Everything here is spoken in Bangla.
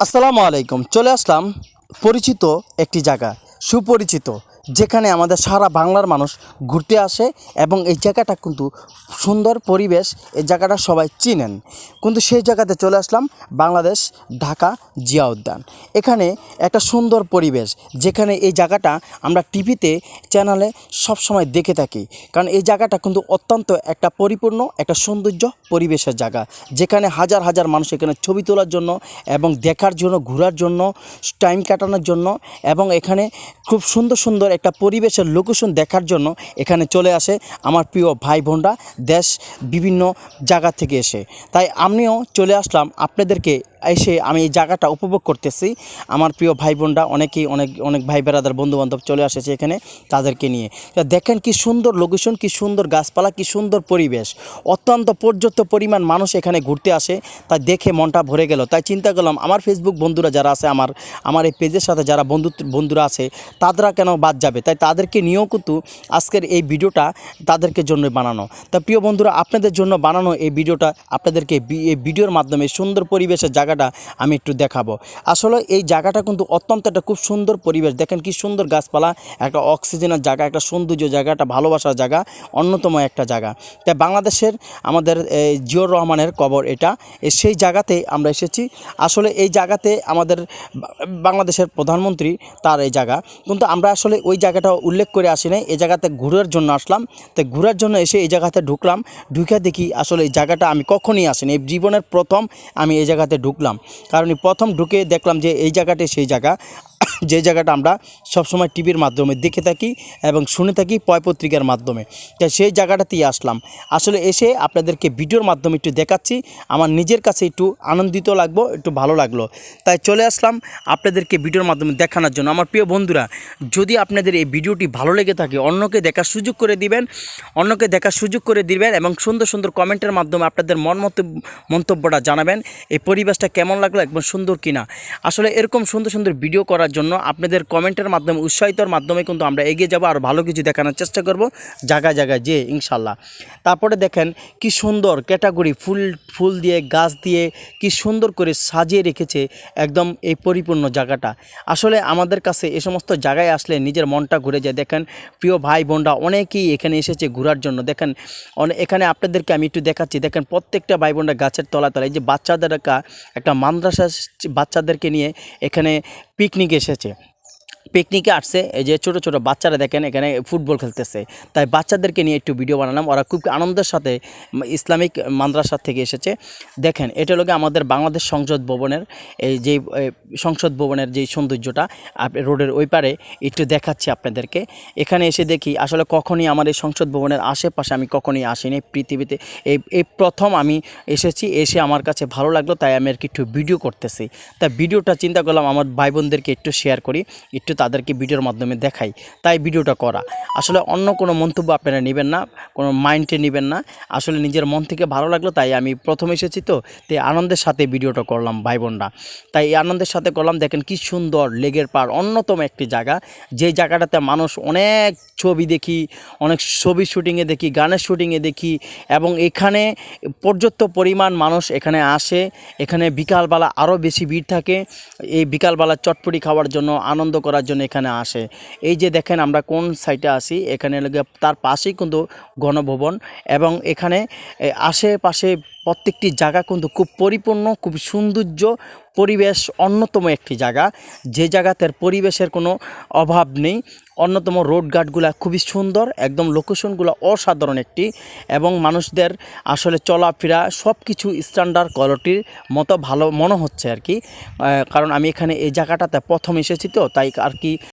আসসালামু আলাইকুম। চলে আসলাম পরিচিত একটি জায়গা, সুপরিচিত, যেখানে আমাদের সারা বাংলার মানুষ ঘুরতে আসে এবং এই জায়গাটা কিন্তু সুন্দর পরিবেশ। এই জায়গাটা সবাই চিনেন, কিন্তু সেই জায়গাতে চলে আসলাম বাংলাদেশ, ঢাকা জিয়া উদ্যান। এখানে একটা সুন্দর পরিবেশ, যেখানে এই জায়গাটা আমরা টিভিতে চ্যানেলে সবসময় দেখে থাকি। কারণ এই জায়গাটা কিন্তু অত্যন্ত একটা পরিপূর্ণ একটা সৌন্দর্য পরিবেশের জায়গা, যেখানে হাজার হাজার মানুষ এখানে ছবি তোলার জন্য এবং দেখার জন্য, ঘোরার জন্য, টাইম কাটানোর জন্য এবং এখানে খুব সুন্দর সুন্দর একটা পরিবেশের লোকেশন দেখার জন্য এখানে চলে আসে আমার প্রিয় ভাই বোনরা দেশ বিভিন্ন জায়গা থেকে এসে। তাই আমিও চলে আসলাম আপনাদেরকে এসে আমি এই জায়গাটা উপভোগ করতেছি। আমার প্রিয় ভাই বোনরা অনেকেই অনেক অনেক ভাই বেড়াদার বন্ধুবান্ধব চলে আসেছে এখানে তাদেরকে নিয়ে। দেখেন কি সুন্দর লোকেশন, কি সুন্দর গাছপালা, কি সুন্দর পরিবেশ, অত্যন্ত পর্যাপ্ত পরিমাণ মানুষ এখানে ঘুরতে আসে। তাই দেখে মনটা ভরে গেল। তাই চিন্তা করলাম আমার ফেসবুক বন্ধুরা যারা আছে, আমার এই পেজের সাথে যারা বন্ধুরা আছে, তারা কেন বাদ যাবে। তাই তাদেরকে নিয়েও কিন্তু আজকের এই ভিডিওটা তাদেরকে জন্য বানানো। তা প্রিয় বন্ধুরা, আপনাদের জন্য বানানো এই ভিডিওটা আপনাদেরকে এই ভিডিওর মাধ্যমে সুন্দর পরিবেশের জায়গাটা আমি একটু দেখাবো। আসলে এই জায়গাটা কিন্তু অত্যন্ত একটা খুব সুন্দর পরিবেশ। দেখেন কি সুন্দর গাছপালা, একটা অক্সিজেনের জায়গা, একটা সৌন্দর্য জায়গা, একটা ভালোবাসার জায়গা, অন্যতম একটা জায়গা। তাই বাংলাদেশের আমাদের জিয়র রহমানের কবর এটা, সেই জায়গাতে আমরা এসেছি। আসলে এই জায়গাতে আমাদের বাংলাদেশের প্রধানমন্ত্রী তার এই জায়গা, কিন্তু আমরা আসলে ওই জায়গাটা উল্লেখ করে আসি নাই। এই জায়গাতে ঘোরার জন্য আসলাম। তাই ঘোরার জন্য এসে এই জায়গাতে ঢুকলাম। ঢুকে দেখি আসলে এই জায়গাটা আমি কখনই আসিনি, এই জীবনের প্রথম আমি এই জায়গাতে ঢুকলাম। কারণ প্রথম ঢুকে দেখলাম যে এই জায়গাটাই সেই জায়গা যে জায়গাটা আমরা সবসময় টিভির মাধ্যমে দেখে থাকি এবং শুনে থাকি, পত্রিকার মাধ্যমে। তাই সেই জায়গাটাতেই আসলাম। আসলে এসে আপনাদেরকে ভিডিওর মাধ্যমে একটু দেখাচ্ছি, আমার নিজের কাছে একটু আনন্দিত লাগলো, একটু ভালো লাগলো। তাই চলে আসলাম আপনাদেরকে ভিডিওর মাধ্যমে দেখানোর জন্য। আমার প্রিয় বন্ধুরা, যদি আপনাদের এই ভিডিওটি ভালো লেগে থাকে অন্যকে দেখার সুযোগ করে দিবেন এবং সুন্দর সুন্দর কমেন্টের মাধ্যমে আপনাদের মন্তব্যটা জানাবেন। এই পরিবেশটা কেমন লাগলো, একদম সুন্দর কিনা। আসলে এরকম সুন্দর সুন্দর ভিডিও করার জন্য আপনাদের কমেন্টের মাধ্যমে, উৎসাহিতর মাধ্যমে কিন্তু আমরা এগিয়ে যাব, আর ভালো কিছু দেখানোর চেষ্টা করব জায়গায় জায়গায় যে, ইনশাল্লাহ। তারপরে দেখেন কি সুন্দর ক্যাটাগরি ফুল দিয়ে, গাছ দিয়ে কি সুন্দর করে সাজিয়ে রেখেছে একদম এই পরিপূর্ণ জায়গাটা। আসলে আমাদের কাছে এ সমস্ত জায়গায় আসলে নিজের মনটা ঘুরে যায়। দেখেন প্রিয় ভাই বোনরা অনেকেই এখানে এসেছে ঘোরার জন্য। দেখেন এখানে আপনাদেরকে আমি একটু দেখাচ্ছি। দেখেন প্রত্যেকটা ভাই বোনরা গাছের তলায় এই যে বাচ্চাদের একটা মাদ্রাসা বাচ্চাদেরকে নিয়ে এখানে পিকনিকে এসেছে, পিকনিকে আসছে। এই যে ছোটো ছোটো বাচ্চারা দেখেন এখানে ফুটবল খেলতেছে। তাই বাচ্চাদেরকে নিয়ে একটু ভিডিও বানালাম। ওরা খুব আনন্দের সাথে ইসলামিক মাদ্রাসা থেকে এসেছে। দেখেন এটা হলো আমাদের বাংলাদেশ সংসদ ভবনের সংসদ ভবনের যেই সৌন্দর্যটা রোডের ওই পারে একটু দেখাচ্ছি আপনাদেরকে। এখানে এসে দেখি আসলে কখনই আমার এই সংসদ ভবনের আশেপাশে আমি কখনই আসিনি পৃথিবীতে। এই প্রথম আমি এসেছি, এসে আমার কাছে ভালো লাগলো, তাই আমি আর কি একটু ভিডিও করতেছি। তাই ভিডিওটা চিন্তা করলাম আমার ভাই বোনদেরকে একটু শেয়ার করি, একটু তাদেরকে ভিডিওর মাধ্যমে দেখাই, তাই ভিডিওটা করা। আসলে অন্য কোনো মন্তব্য আপনারা নেবেন না, কোনো মাইন্ডে নেবেন না। আসলে নিজের মন থেকে ভালো লাগলো, তাই আমি প্রথম এসেছি তো, তাই আনন্দের সাথে ভিডিওটা করলাম ভাই বোনরা। তাই এই আনন্দের সাথে করলাম। দেখেন কি সুন্দর লেগের পাড়, অন্যতম একটি জায়গা, যে জায়গাটাতে মানুষ অনেক ছবি দেখি, অনেক ছবি শুটিংয়ে দেখি, গানের শুটিংয়ে দেখি এবং এখানে পর্যাপ্ত পরিমাণ মানুষ এখানে আসে। এখানে বিকালবেলা আরও বেশি ভিড় থাকে। এই বিকালবেলা চটপটি খাওয়ার জন্য, আনন্দ করার জন্য এখানে আসে। এই যে দেখেন আমরা কোন সাইডে আসি, এখানে তার পাশেই কিন্তু গণভবন এবং এখানে আশেপাশে প্রত্যেকটি জায়গা কিন্তু খুব পরিপূর্ণ, খুব সৌন্দর্য পরিবেশ, অন্যতম একটি জায়গা, যে জায়গাতে পরিবেশের কোনো অভাব নেই। অন্যতম রোডঘাটগুলো খুবই সুন্দর, একদম লোকেশনগুলো অসাধারণ একটি, এবং মানুষদের আসলে চলাফেরা সব কিছু স্ট্যান্ডার্ড কোয়ালিটির মতো ভালো মনে হচ্ছে আর কি। কারণ আমি এখানে এই জায়গাটাতে প্রথম এসেছি তো, তাই আর কি